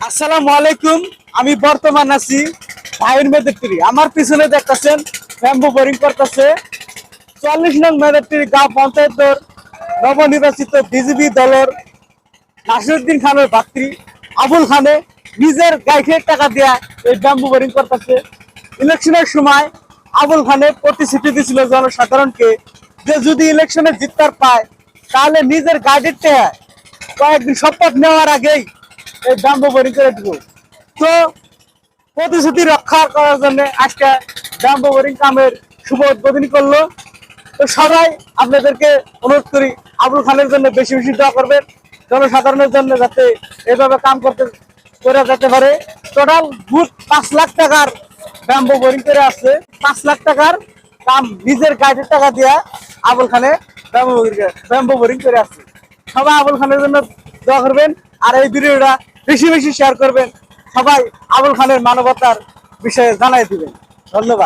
আসসালামু আলাইকুম। আমি বর্তমান আছি ভাইয়ের মেদেরটিরি। আমার পিছনে দেখতেছেন ব্যাম্বু বোরিং করতেছে ৪৪ নং মেদেরটিরি গাঁও পঞ্চায়েতের নবনির্বাচিত বিজেপি দলের নাসিরউদ্দিন খানের ভাতৃ আবুল খানে নিজের গাইফের টাকা দিয়া এই ব্যাম্বু বোরিং করতেছে। ইলেকশনের সময় আবুল খানে প্রতিশ্রুতি দিয়েছিল জনসাধারণকে যে যদি ইলেকশনে জিততে পায় তাহলে নিজের গাড়ির টাকা কয়েকদিন শপথ নেওয়ার আগেই এই ব্যাম্বু বোরিং করে দিব। তো প্রতিশ্রুতি রক্ষা করার জন্য আজকে ব্যাম্বু বোরিং কামের শুভ উদ্বোধনী করলো। তো সবাই আপনাদেরকে অনুরোধ করি আবুল খানের জন্য বেশি বেশি দোয়া করবেন, জনসাধারণের জন্য যাতে এভাবে কাম করতে করে যেতে পারে। টোটাল বুথ 5 লাখ টাকার ব্যাম্বু বোরিং করে আসছে। 5 লাখ টাকার কাম নিজের গাড়ির টাকা দিয়া আবুল খানে ব্যাম্বু বোরিং করে আসছে। সবাই আবুল খানের জন্য দোয়া করবেন আর এই ভিডিওটা বেশি বেশি শেয়ার করবেন। সবাই আবুল খানের মানবতার বিষয়ে জানাই দিবেন। ধন্যবাদ।